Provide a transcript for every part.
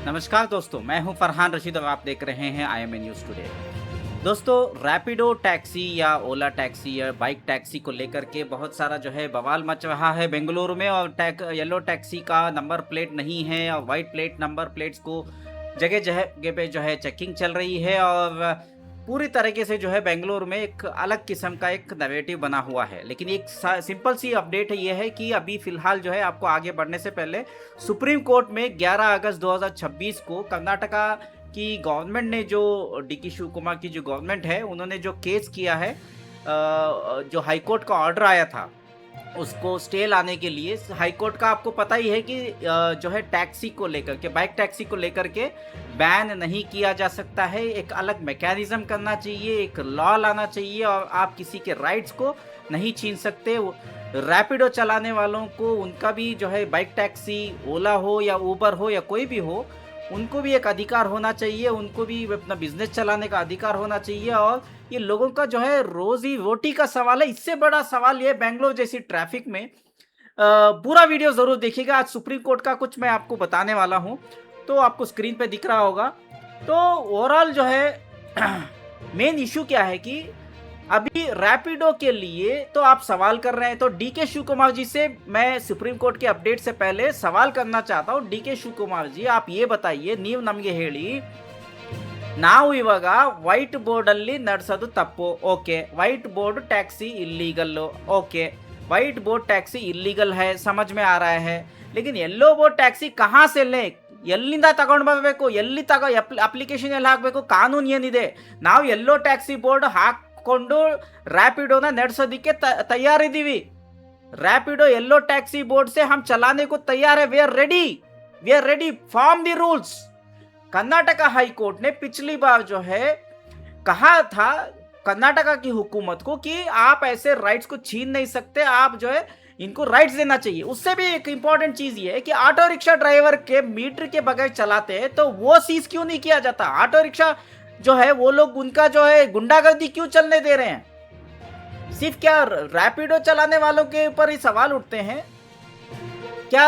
नमस्कार दोस्तों, मैं हूं फरहान रशीद और आप देख रहे हैं IMA न्यूज़ टुडे। दोस्तों, रैपिडो टैक्सी या ओला टैक्सी या बाइक टैक्सी को लेकर के बहुत सारा जो है बवाल मच रहा है बेंगलुरु में। और येलो टैक्सी का नंबर प्लेट नहीं है और वाइट प्लेट नंबर प्लेट्स को जगह जगह पे जो है चेकिंग चल रही है। और पूरी तरीके से जो है बेंगलुरु में एक अलग किस्म का एक नैरेटिव बना हुआ है। लेकिन एक सिंपल सी अपडेट है, ये है कि अभी फिलहाल जो है आपको आगे बढ़ने से पहले सुप्रीम कोर्ट में 11 अगस्त 2026 को कर्नाटका की गवर्नमेंट ने, जो DK शिव कुमार की जो गवर्नमेंट है, उन्होंने जो केस किया है, जो हाईकोर्ट का ऑर्डर आया था उसको स्टे लाने के लिए। हाईकोर्ट का आपको पता ही है कि जो है टैक्सी को लेकर के, बाइक टैक्सी को लेकर के बैन नहीं किया जा सकता है। एक अलग मैकेनिज्म करना चाहिए, एक लॉ लाना चाहिए और आप किसी के राइट्स को नहीं छीन सकते। रैपिडो चलाने वालों को, उनका भी जो है बाइक टैक्सी, ओला हो या ऊबर हो या कोई भी हो, उनको भी एक अधिकार होना चाहिए, उनको भी अपना बिजनेस चलाने का अधिकार होना चाहिए। और ये लोगों का जो है रोजी रोटी का सवाल है। इससे बड़ा सवाल ये, बेंगलोर जैसी ट्रैफिक में पूरा वीडियो जरूर देखिएगा। आज सुप्रीम कोर्ट का कुछ मैं आपको बताने वाला हूं, तो आपको स्क्रीन पे दिख रहा होगा। तो ओवरऑल जो है मेन इशू क्या है कि अभी रैपिडो के लिए तो आप सवाल कर रहे हैं, तो DK शिव कुमार जी से मैं सुप्रीम कोर्ट के अपडेट से पहले सवाल करना चाहता हूं। DK शिव कुमार जी, आप ये बताइए, ನೀವು ನಮಗೆ ಹೇಳಿ, ನಾವು ಇವಾಗ ವೈಟ್ ಬೋರ್ಡ್ ಅಲ್ಲಿ ನಡೆಸೋದು ತಪ್ಪು, okay, white board taxi illegal, okay, white board taxi illegal है, समझ में आ रहा है। लेकिन येलो बोर्ड टैक्सी कहाँ से ले, ಎಲ್ಲಿಂದ ತಗೊಂಡು ಬರಬೇಕು, ಎಲ್ಲಿ ಅಪ್ಲಿಕೇಶನ್ ಎಲ್ಲಿ ಹಾಕಬೇಕು, ಕಾನೂನು ಏನಿದೆ? ನಾವು ಯೆಲ್ಲೋ ಟ್ಯಾಕ್ಸಿ ಬೋರ್ಡ್ ಹಾಕೊಂಡು रैपिडोना ನಡೆಸೋದಕ್ಕೆ ತಯಾರಿದ್ದೀವಿ। रैपिडो येलो टैक्सी बोर्ड से हम चलाने को तैयार है। We are ready, form the rules. Karnataka high court ने पिछली बार जो है कहा था कर्नाटका की हुकूमत को कि आप ऐसे राइट्स को छीन नहीं सकते, आप जो है इनको राइट्स देना चाहिए। उससे भी एक इंपॉर्टेंट चीज ये है कि ऑटो रिक्शा ड्राइवर के मीटर के बगैर चलाते हैं तो वो सीज क्यों नहीं किया जाता? ऑटो रिक्शा जो है वो लोग, उनका जो है गुंडागर्दी क्यों चलने दे रहे हैं? सिर्फ क्या रैपिडो चलाने वालों के ऊपर ही सवाल उठते हैं? क्या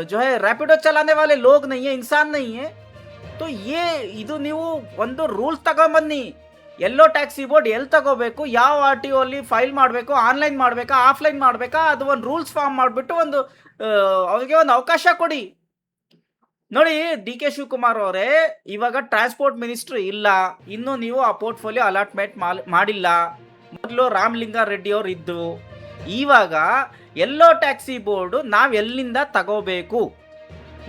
जो है रैपिडो चलाने वाले लोग नहीं है, इंसान नहीं है? तो ಇದು ನೀವು ಒಂದು ರೂಲ್ಸ್ ತಗೊಂಬನ್ನಿ। ಯೆಲ್ಲೋ ಟ್ಯಾಕ್ಸಿ ಬೋರ್ಡ್ ಎಲ್ಲಿ ತಗೋಬೇಕು, ಯಾವ RTO ಅಲ್ಲಿ ಫೈಲ್ ಮಾಡಬೇಕು, ಆನ್ಲೈನ್ ಮಾಡಬೇಕಾ, ಆಫ್ಲೈನ್ ಮಾಡಬೇಕಾ, ಅದು ಒಂದು ರೂಲ್ಸ್ ಫಾರ್ಮ್ ಮಾಡಿಬಿಟ್ಟು ಒಂದು ಅವ್ರಿಗೆ ಒಂದು ಅವಕಾಶ ಕೊಡಿ। ನೋಡಿ DK ಶಿವಕುಮಾರ್ ಅವರೇ, ಇವಾಗ ಟ್ರಾನ್ಸ್ಪೋರ್ಟ್ ಮಿನಿಸ್ಟರ್ ಇಲ್ಲ, ಇನ್ನು ನೀವು ಆ ಪೋರ್ಟ್ಫೋಲಿಯೋ ಅಲಾಟ್ಮೆಂಟ್ ಮಾಡಿಲ್ಲ। ಮೊದಲು ರಾಮಲಿಂಗಾ ರೆಡ್ಡಿ ಅವರು ಇದ್ದು, ಇವಾಗ ಯೆಲ್ಲೋ ಟ್ಯಾಕ್ಸಿ ಬೋರ್ಡು ನಾವು ಎಲ್ಲಿಂದ ತಗೋಬೇಕು?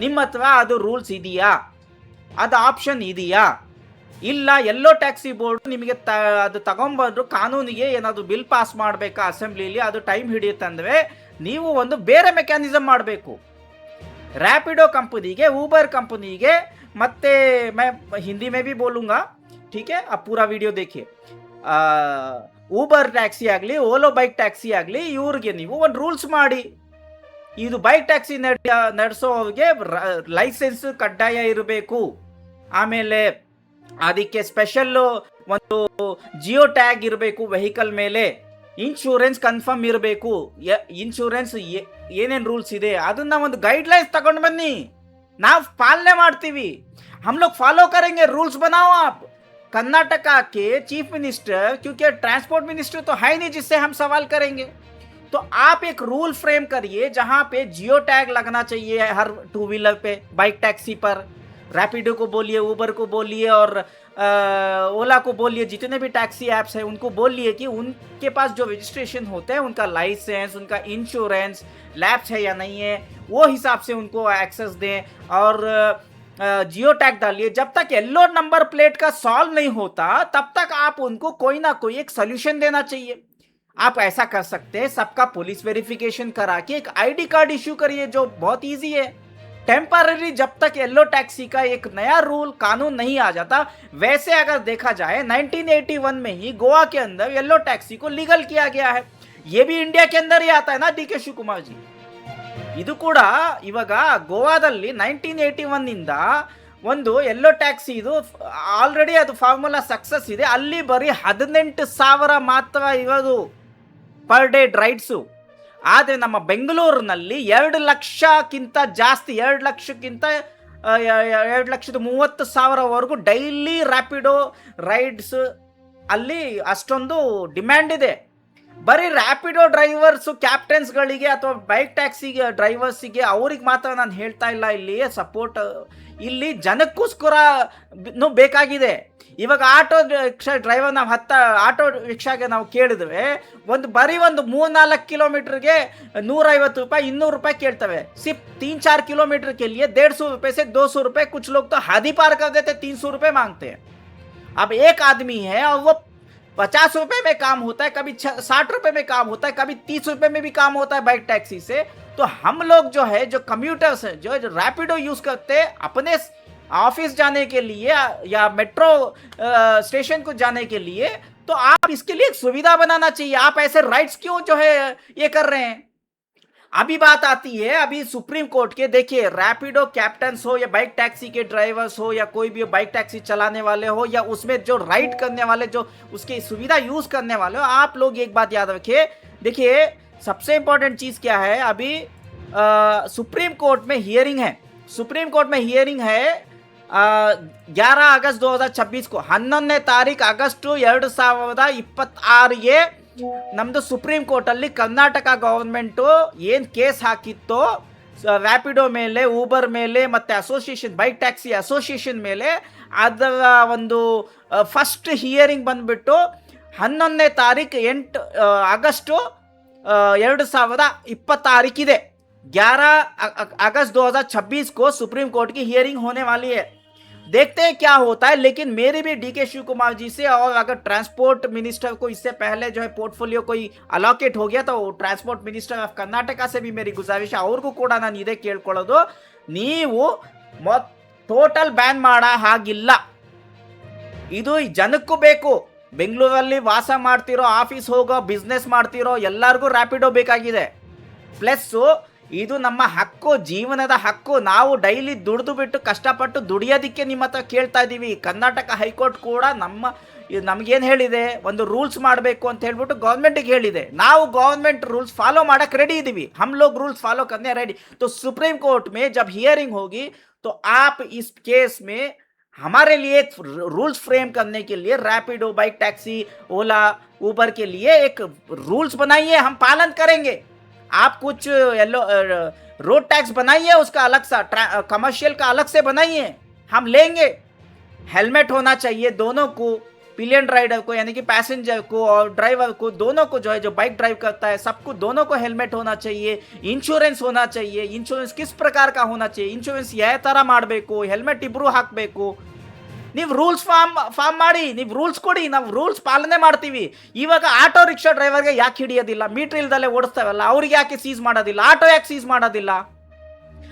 ನಿಮ್ಮ ಹತ್ರ ಅದು ರೂಲ್ಸ್ ಇದೆಯಾ? ಅದು ಆಪ್ಷನ್ ಇದೆಯಾ? ಇಲ್ಲ, ಯೆಲ್ಲೋ ಟ್ಯಾಕ್ಸಿ ಬೋರ್ಡ್ ನಿಮಗೆ ಅದು ತಗೊಂಬಂದ್ರು ಕಾನೂನಿಗೆ ಏನಾದರೂ ಬಿಲ್ ಪಾಸ್ ಮಾಡಬೇಕಾ ಅಸೆಂಬ್ಲಿಲಿ, ಅದು ಟೈಮ್ ಹಿಡಿಯುತ್ತೆ ಅಂದರೆ ನೀವು ಒಂದು ಬೇರೆ ಮೆಕ್ಯಾನಿಸಮ್ ಮಾಡಬೇಕು। रैपिडो कंपनी ऊबर कंपनी ಮತ್ತೆ मैं हिंदी में भी बोलूंगा, ठीक है? अब पूरा वीडियो देखिए। ऊबर टैक्सी ಆಗಲಿ, ಓಲೋ ಬೈಕ್ ಟ್ಯಾಕ್ಸಿ ಆಗಲಿ, ಇವ್ರಿಗೆ ನೀವು ಒಂದು ರೂಲ್ಸ್ ಮಾಡಿ, ಇದು ಬೈಕ್ ಟ್ಯಾಕ್ಸಿ ನಡೆಸೋರಿಗೆ ಲೈಸೆನ್ಸ್ ಕಡ್ಡಾಯ ಇರಬೇಕು, ಆಮೇಲೆ ಅದಕ್ಕೆ ಸ್ಪೆಷಲ್ ಒಂದು ಜಿಯೋ ಟ್ಯಾಗ್ ಇರಬೇಕು ವೆಹಿಕಲ್ ಮೇಲೆ, ಇನ್ಶೂರೆನ್ಸ್ ಕನ್ಫರ್ಮ್ ಇರಬೇಕು, ಇನ್ಶೂರೆನ್ಸ್ ಏನೇನು ರೂಲ್ಸ್ ಇದೆ ಅದನ್ನ ಒಂದು ಗೈಡ್ಲೈನ್ಸ್ ತಗೊಂಡು ಬನ್ನಿ, ನಾವು ಪಾಲನೆ ಮಾಡ್ತೀವಿ। हम लोग फॉलो करेंगे, रूल्स बनाओ आप। कर्नाटका के चीफ मिनिस्टर, क्योंकि ट्रांसपोर्ट मिनिस्टर तो है नहीं जिससे हम सवाल करेंगे, तो आप एक रूल फ्रेम करिए जहां पे जियो टैग लगना चाहिए हर टू व्हीलर पे, बाइक टैक्सी पर। रैपिडो को बोलिए, ऊबर को बोलिए और ओला को बोलिए, जितने भी टैक्सी ऐप्स हैं उनको बोलिए कि उनके पास जो रजिस्ट्रेशन होते हैं, उनका लाइसेंस, उनका इंश्योरेंस लैप्स है या नहीं है, वो हिसाब से उनको एक्सेस दें। और जियो टैग डालिए। जब तक येलो नंबर प्लेट का सॉल्व नहीं होता तब तक आप उनको कोई ना कोई एक सोल्यूशन देना चाहिए। आप ऐसा कर सकते हैं, सबका पुलिस वेरिफिकेशन करा के एक ID कार्ड इश्यू करिए, जो बहुत इजी है। टेम्पररी जब तक येलो टैक्सी का एक नया रूल कानून नहीं आ जाता, वैसे अगर देखा जाए 1981 में ही गोवा के अंदर येलो टैक्सी को लीगल किया गया है। ये भी इंडिया के अंदर ही आता है ना DK शिव कुमार जी? ಇದು ಕೂಡ ಇವಾಗ ಗೋವಾದಲ್ಲಿ 1981 ಇಂದ ಒಂದು ಯೆಲ್ಲೋ ಟ್ಯಾಕ್ಸಿ, ಇದು ಆಲ್ರೆಡಿ ಅದು ಫಾರ್ಮುಲಾ ಸಕ್ಸಸ್ ಇದೆ, ಅಲ್ಲಿ ಬರೀ 18,000 ಮಾತ್ರ ಇರೋದು ಪರ್ ಡೇ ರೈಡ್ಸು। ಆದರೆ ನಮ್ಮ ಬೆಂಗಳೂರಿನಲ್ಲಿ 2 ಲಕ್ಷಕ್ಕಿಂತ ಜಾಸ್ತಿ, 2 ಲಕ್ಷಕ್ಕಿಂತ 2,30,000ವರೆಗೂ ಡೈಲಿ ರ್ಯಾಪಿಡೋ ರೈಡ್ಸ್ ಅಲ್ಲಿ ಅಷ್ಟೊಂದು ಡಿಮ್ಯಾಂಡ್ ಇದೆ. ಬರೀ ರ್ಯಾಪಿಡೋ ಡ್ರೈವರ್ಸು ಕ್ಯಾಪ್ಟನ್ಸ್ಗಳಿಗೆ ಅಥವಾ ಬೈಕ್ ಟ್ಯಾಕ್ಸಿಗೆ ಡ್ರೈವರ್ಸಿಗೆ ಅವ್ರಿಗೆ ಮಾತ್ರ ನಾನು ಹೇಳ್ತಾ ಇಲ್ಲ, ಇಲ್ಲಿ ಸಪೋರ್ಟ್ ಇಲ್ಲಿ ಜನಕ್ಕೋಸ್ಕರ ಬೇಕಾಗಿದೆ. ಇವಾಗ ಆಟೋ ರಿಕ್ಷಾ ಡ್ರೈವರ್ ನಾವು ಆಟೋ ರಿಕ್ಷಾಗೆ ನಾವು ಕೇಳಿದ್ವಿ, ಬರೀ ಒಂದು 3-4 ಕಿಲೋಮೀಟರ್ಗೆ 150 ರೂಪಾಯಿ 200 ರೂಪಾಯಿ ಕೇಳ್ತವೆ. सिर्फ 3-4 किलोमीटर के लिए 150 रुपये से 200 रुपये, कुछ लोग तो हद ही पार कर देते, 300 रुपये मांगते हैं. अब एक आदमी है और वो 50 रुपये में काम होता है, कभी 60 रुपये में काम होता है, कभी 30 रुपये में भी काम होता है बाइक टैक्सी से. तो हम लोग जो है, जो कम्यूटर्स हैं, जो रैपिडो यूज करते हैं अपने ऑफिस जाने के लिए या मेट्रो स्टेशन को जाने के लिए, तो आप इसके लिए एक सुविधा बनाना चाहिए. आप ऐसे राइट्स क्यों जो है ये कर रहे हैं? अभी बात आती है अभी सुप्रीम कोर्ट के. देखिए, रैपिडो कैप्टन्स हो या बाइक टैक्सी के ड्राइवर्स हो या कोई भी बाइक टैक्सी चलाने वाले हो या उसमें जो राइड करने वाले, जो उसकी सुविधा यूज करने वाले हो, आप लोग एक बात याद रखिए. देखिए, सबसे इंपॉर्टेंट चीज क्या है, अभी सुप्रीम कोर्ट में हियरिंग है. सुप्रीम कोर्ट में हियरिंग है 11 अगस्त 2026 को. 11ನೇ ತಾರೀಕು ಆಗಸ್ಟ್ 2026ಗೆ ನಮ್ದು ಸುಪ್ರೀಂ ಕೋರ್ಟ್ ಅಲ್ಲಿ ಕರ್ನಾಟಕ ಗವರ್ಮೆಂಟು ಏನು ಕೇಸ್ ಹಾಕಿತ್ತೋ ರ್ಯಾಪಿಡೋ ಮೇಲೆ, ಊಬರ್ ಮೇಲೆ ಮತ್ತೆ ಅಸೋಸಿಯೇಷನ್ ಬೈಕ್ ಟ್ಯಾಕ್ಸಿ ಅಸೋಸಿಯೇಷನ್ ಮೇಲೆ, ಅದರ ಒಂದು ಫಸ್ಟ್ ಹಿಯರಿಂಗ್ ಬಂದ್ಬಿಟ್ಟು 11ನೇ ತಾರೀಕು ಆಗಸ್ಟ್ 2026 ಇದೆ. 11 अगस्त 2026 को सुप्रीम कोर्ट की हियरिंग होने वाली है. देखते हैं क्या होता है. लेकिन मेरी भी डीके शिव कुमार जी से, और अगर ट्रांसपोर्ट मिनिस्टर को इससे पहले जो है पोर्टफोलियो कोई अलोकेट हो गया तो ट्रांसपोर्ट मिनिस्टर ऑफ कर्नाटक से भी मेरी गुजारिश, ಅವ್ರಿಗೂ ಕೂಡ ನಾನು ಇದೇ ಕೇಳ್ಕೊಳ್ಳೋದು, ನೀವು ಟೋಟಲ್ ಬ್ಯಾನ್ ಮಾಡೋ ಹಾಗಿಲ್ಲ. ಇದು ಜನಕ್ಕೂ ಬೇಕು. ಬೆಂಗಳೂರಲ್ಲಿ ವಾಸ ಮಾಡ್ತಿರೋ, ಆಫೀಸ್ ಹೋಗೋ, ಬಿಸ್ನೆಸ್ ಮಾಡ್ತಿರೋ ಎಲ್ಲರಿಗೂ ರ್ಯಾಪಿಡೋ ಬೇಕಾಗಿದೆ. ಪ್ಲಸ್ಸು ಇದು ನಮ್ಮ ಹಕ್ಕು, ಜೀವನದ ಹಕ್ಕು. ನಾವು ಡೈಲಿ ದುಡಿದು ಬಿಟ್ಟು ಕಷ್ಟಪಟ್ಟು ದುಡಿಯೋದಕ್ಕೆ ನಿಮ್ಮ ಹತ್ರ ಕೇಳ್ತಾ ಇದ್ದೀವಿ. ಕರ್ನಾಟಕ ಹೈಕೋರ್ಟ್ ಕೂಡ ನಮಗೇನು ಹೇಳಿದೆ, ಒಂದು ರೂಲ್ಸ್ ಮಾಡಬೇಕು ಅಂತ ಹೇಳ್ಬಿಟ್ಟು ಗೌರ್ಮೆಂಟಿಗೆ ಹೇಳಿದೆ. ನಾವು ಗೌರ್ಮೆಂಟ್ ರೂಲ್ಸ್ ಫಾಲೋ ಮಾಡೋಕ್ಕೆ ರೆಡಿ ಇದ್ದೀವಿ. हम लोग रूल्स फॉलो करने रेडी. तो सुप्रीम कोर्ट में जब हियरिंग होगी तो आप इस केस में हमारे लिए एक रूल्स फ्रेम करने के लिए, रैपिडो, बाइक टैक्सी, ओला, ऊबर के लिए एक रूल्स बनाइए, हम पालन करेंगे. आप कुछ रोड टैक्स बनाइए, उसका अलग सा, कमर्शियल का अलग से बनाइए, हम लेंगे. हेलमेट होना चाहिए दोनों को, पिलियन राइडर को यानी कि पैसेंजर को और ड्राइवर को, दोनों को जो है, जो बाइक ड्राइव करता है सबको, दोनों को हेलमेट होना चाहिए. इंश्योरेंस होना चाहिए. इंश्योरेंस किस प्रकार का होना चाहिए, इंश्योरेंस ಯಾವ ಥರ ಮಾಡಬೇಕು, ಹೆಲ್ಮೆಟ್ ಇಬ್ರು ಹಾಕಬೇಕು. ನೀವು ರೂಲ್ಸ್ ಫಾರ್ಮ್ ಮಾಡಿ, ನೀವು ರೂಲ್ಸ್ ಕೊಡಿ, ನಾವು ರೂಲ್ಸ್ ಪಾಲನೆ ಮಾಡ್ತೀವಿ. ಇವಾಗ ಆಟೋ ರಿಕ್ಷಾ ಡ್ರೈವರ್ಗೆ ಯಾಕೆ ಹಿಡಿಯೋದಿಲ್ಲ? ಮೀಟರ್ ಇಲ್ದಲ್ಲೇ ಓಡಿಸ್ತಾವಲ್ಲ, ಅವ್ರಿಗೆ ಯಾಕೆ ಸೀಸ್ ಮಾಡೋದಿಲ್ಲ? ಆಟೋ ಯಾಕೆ ಸೀಸ್ ಮಾಡೋದಿಲ್ಲ?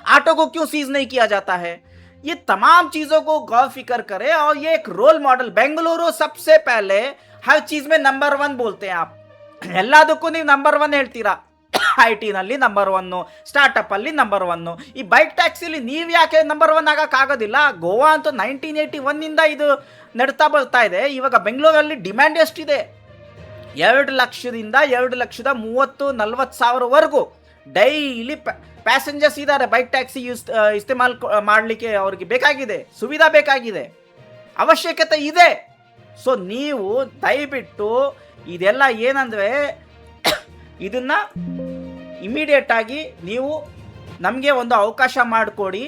आटो को क्यों सीज नहीं किया जाता है? ये तमाम चीजों को गौर फिक्र करें. और ये एक रोल मॉडल, बेंगलुरु सबसे पहले हर चीज में नंबर 1 बोलते हैं. आप ಎಲ್ಲದಕ್ಕೂ ನೀವು ನಂಬರ್ 1 ಹೇಳ್ತೀರಾ. IT ನಲ್ಲಿ ನಂಬರ್ 1, ಸ್ಟಾರ್ಟಪ್ ಅಲ್ಲಿ ನಂಬರ್ 1. ಈ ಬೈಕ್ ಟ್ಯಾಕ್ಸಿಲಿ ನೀವು ಯಾಕೆ ನಂಬರ್ 1 ಆಗಕ್ಕಾಗೋದಿಲ್ಲ? ಗೋವಾ ಅಂತೂ 1981 ಇಂದ ಇದು ನಡ್ತಾ ಬರ್ತಾ ಇದೆ. ಇವಾಗ ಬೆಂಗಳೂರಲ್ಲಿ ಡಿಮ್ಯಾಂಡ್ ಎಷ್ಟಿದೆ? 2 ಲಕ್ಷದಿಂದ 2,30,000-40,000ವರೆಗೂ ಡೈಲಿ ಪ್ಯಾಸೆಂಜರ್ಸ್ ಇದ್ದಾರೆ. ಬೈಕ್ ಟ್ಯಾಕ್ಸಿ ಇಸ್ತೆಮಾಲ್ ಮಾಡಲಿಕ್ಕೆ ಅವ್ರಿಗೆ ಬೇಕಾಗಿದೆ, ಸುವಿಧಾ ಬೇಕಾಗಿದೆ, ಅವಶ್ಯಕತೆ ಇದೆ. ಸೊ ನೀವು ದಯವಿಟ್ಟು ಇದೆಲ್ಲ ಏನಂದರೆ ಇದನ್ನು ಇಮಿಡಿಯೇಟ್ ಆಗಿ ನೀವು ನಮಗೆ ಒಂದು ಅವಕಾಶ ಮಾಡಿಕೊಡಿ.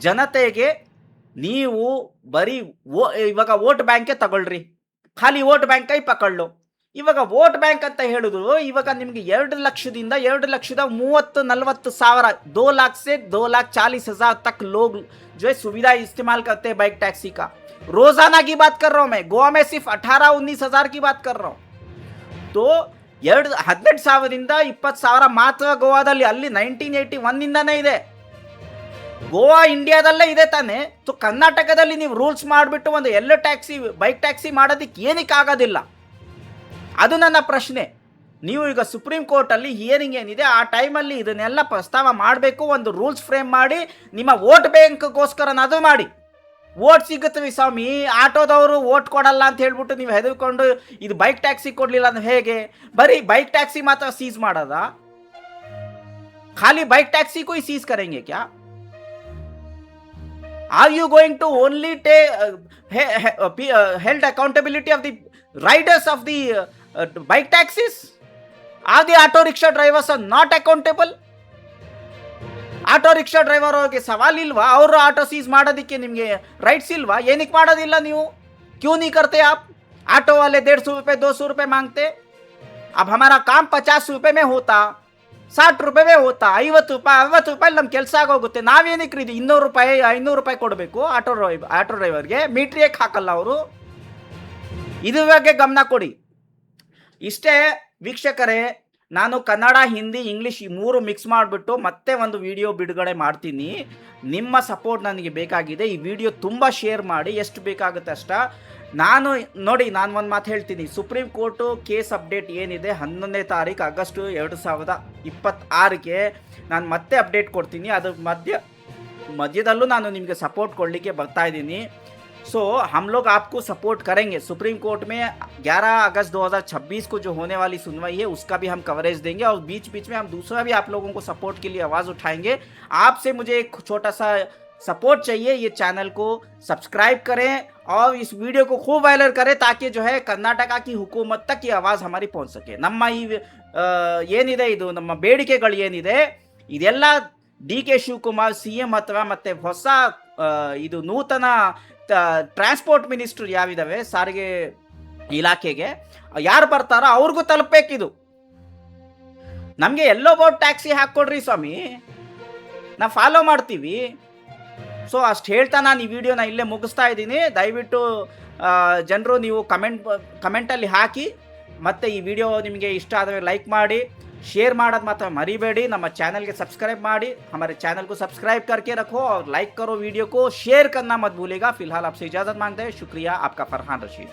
ಜನತೆಗೆ ನೀವು ಬರೀ ಇವಾಗ ವೋಟ್ ಬ್ಯಾಂಕೇ ತಗೊಳ್ರಿ, ಖಾಲಿ ವೋಟ್ ಬ್ಯಾಂಕ್ ಕೈ ಪಕಡ್ಲು. ಇವಾಗ ವೋಟ್ ಬ್ಯಾಂಕ್ ಅಂತ ಹೇಳಿದ್ರು, ಇವಾಗ ನಿಮಗೆ 2 ಲಕ್ಷದಿಂದ 2,30,000-40,000, 2 लाख से 2,40,000 तक लोग जो है सुविधा इस्तेमाल करते हैं बाइक टैक्सी का. रोजाना की बात कर रहा हूं मैं. गोवा में सिर्फ 18-19,000 की बात कर रहा हूं. तो 18,000ದಿಂದ 20,000 ಮಾತ್ರ ಗೋವಾದಲ್ಲಿ. ಅಲ್ಲಿ 1981 ಇಂದಾನೇ ಇದೆ. ಗೋವಾ ಇಂಡಿಯಾದಲ್ಲೇ ಇದೆ ತಾನೆ. ಸೊ ಕರ್ನಾಟಕದಲ್ಲಿ ನೀವು ರೂಲ್ಸ್ ಮಾಡಿಬಿಟ್ಟು ಒಂದು ಎಲ್ಲ ಟ್ಯಾಕ್ಸಿ, ಬೈಕ್ ಟ್ಯಾಕ್ಸಿ ಮಾಡೋದಕ್ಕೆ ಏನಕ್ಕೆ ಆಗೋದಿಲ್ಲ? ಅದು ನನ್ನ ಪ್ರಶ್ನೆ. ನೀವು ಈಗ ಸುಪ್ರೀಂ ಕೋರ್ಟಲ್ಲಿ ಹಿಯರಿಂಗ್ ಏನಿದೆ ಆ ಟೈಮಲ್ಲಿ ಇದನ್ನೆಲ್ಲ ಪ್ರಸ್ತಾವ ಮಾಡಬೇಕು. ಒಂದು ರೂಲ್ಸ್ ಫ್ರೇಮ್ ಮಾಡಿ ನಿಮ್ಮ ವೋಟ್ ಬ್ಯಾಂಕ್ಗೋಸ್ಕರನಾದರೂ ಮಾಡಿ. ವೋಟ್ ಸಿಗುತ್ತವೆ ಸ್ವಾಮಿ, ಆಟೋದವರು ವೋಟ್ ಕೊಡಲ್ಲ ಅಂತ ಹೇಳ್ಬಿಟ್ಟು ನೀವು ಹೆದರ್ಕೊಂಡು ಇದು ಬೈಕ್ ಟ್ಯಾಕ್ಸಿ ಕೊಡಲಿಲ್ಲ ಅಂದ್ರೆ ಹೇಗೆ? ಬರೀ ಬೈಕ್ ಟ್ಯಾಕ್ಸಿ ಮಾತ್ರ ಸೀಸ್ ಮಾಡೋದಾ? ಖಾಲಿ ಬೈಕ್ ಟ್ಯಾಕ್ಸಿ को ही सीज करेंगे क्या? Are you going to only take held accountability of the riders of the bike taxis? Are the auto rickshaw drivers are not accountable? Auto rickshaw driver ಅವ್ರಿಗೆ ಸವಾಲ್ ಇಲ್ವಾ? ಅವರು auto seize ಮಾಡೋದಕ್ಕೆ ನಿಮಗೆ rights ಇಲ್ವಾ? ಏನಕ್ಕೆ ಮಾಡೋದಿಲ್ಲ ನೀವು? क्यों नहीं करते आप? ऑटो वाले 150 रुपये 200 रुपये मांगते. अब हमारा काम 50 रुपये में होता, 60 रुपये में होता, 50 ರೂಪಾಯಿ 60 ರೂಪಾಯಿ ನಮ್ಮ ಕೆಲಸ ಆಗೋಗುತ್ತೆ. ನಾವೇನಕ್ಕೆ ರೀ 200 ರೂಪಾಯಿ 500 ರೂಪಾಯಿ ಕೊಡಬೇಕು ಆಟೋ ಡ್ರೈವರ್ಗೆ? ಮೀಟ್ರ್ ಏಕೆ ಹಾಕಲ್ಲ ಅವರು? ಇದ್ರ ಬಗ್ಗೆ ಗಮನ ಕೊಡಿ. ಇಷ್ಟೇ ವೀಕ್ಷಕರೇ, ನಾನು ಕನ್ನಡ, ಹಿಂದಿ, ಇಂಗ್ಲೀಷ್ ಈ 3 ಮಿಕ್ಸ್ ಮಾಡಿಬಿಟ್ಟು ಮತ್ತೆ ಒಂದು ವಿಡಿಯೋ ಬಿಡುಗಡೆ ಮಾಡ್ತೀನಿ. ನಿಮ್ಮ ಸಪೋರ್ಟ್ ನನಗೆ ಬೇಕಾಗಿದೆ. ಈ ವಿಡಿಯೋ ತುಂಬ ಶೇರ್ ಮಾಡಿ, ಎಷ್ಟು ಬೇಕಾಗುತ್ತೆ ಅಷ್ಟ. ನಾನು ಒಂದು ಮಾತು ಹೇಳ್ತೀನಿ. ಸುಪ್ರೀಂ ಕೋರ್ಟು ಕೇಸ್ ಅಪ್ಡೇಟ್ ಏನಿದೆ 11ನೇ ತಾರೀಕು ಆಗಸ್ಟ್ 2026ಗೆ ನಾನು ಮತ್ತೆ ಅಪ್ಡೇಟ್ ಕೊಡ್ತೀನಿ. ಅದ್ರ ಮಧ್ಯದಲ್ಲೂ ನಾನು ನಿಮಗೆ ಸಪೋರ್ಟ್ ಕೊಡಲಿಕ್ಕೆ ಬರ್ತಾ ಇದ್ದೀನಿ. सो हम लोग आपको सपोर्ट करेंगे. सुप्रीम कोर्ट में 11 अगस्त 2026 को जो होने वाली सुनवाई है उसका भी हम कवरेज देंगे, और बीच बीच में हम दूसरा भी आप लोगों को सपोर्ट के लिए आवाज़ उठाएंगे. आपसे मुझे एक छोटा सा सपोर्ट चाहिए. ये चैनल को सब्सक्राइब करें और इस वीडियो को खूब वायरल करें, ताकि जो है कर्नाटका की हुकूमत तक ये आवाज़ हमारी पहुंच सके. ನಮ್ಮ ಈ ಏನಿದೆ ಇದು ನಮ್ಮ ಬೇಡಿಕೆಗಳು ಏನಿದೆ ಇದೆಲ್ಲ ಡಿ ಕೆ ಶಿವಕುಮಾರ್ CM ಅಥವಾ ಮತ್ತೆ ಹೊಸ ಇದು ನೂತನ ಟ್ರಾನ್ಸ್ಪೋರ್ಟ್ ಮಿನಿಸ್ಟ್ರು ಯಾವಿದಾವೆ ಸಾರಿಗೆ ಇಲಾಖೆಗೆ ಯಾರು ಬರ್ತಾರೋ ಅವ್ರಿಗೂ ತಲುಪಬೇಕಿದು. ನಮಗೆ ಎಲ್ಲೋ ಬೋರ್ಡ್ ಟ್ಯಾಕ್ಸಿ ಹಾಕ್ಕೊಡ್ರಿ ಸ್ವಾಮಿ, ನಾವು ಫಾಲೋ ಮಾಡ್ತೀವಿ. ಸೊ ಅಷ್ಟು ಹೇಳ್ತಾ ನಾನು ಈ ವಿಡಿಯೋನ ಇಲ್ಲೇ ಮುಗಿಸ್ತಾ ಇದ್ದೀನಿ. ದಯವಿಟ್ಟು ಜನರು ನೀವು ಕಮೆಂಟಲ್ಲಿ ಹಾಕಿ, ಮತ್ತು ಈ ವಿಡಿಯೋ ನಿಮಗೆ ಇಷ್ಟ ಆದರೆ ಲೈಕ್ ಮಾಡಿ, शेयर ಮಾಡೋದು ಮಾತ್ರ ಮರಿಬೇಡಿ. ನಮ್ಮ चैनल के सब्सक्राइब ಮಾಡಿ, हमारे चैनल को सब्सक्राइब करके रखो और लाइक करो वीडियो को, शेयर करना मत भूलेगा. फिलहाल आपसे इजाज़त मांगते हैं. शुक्रिया. आपका फरहान रशीद.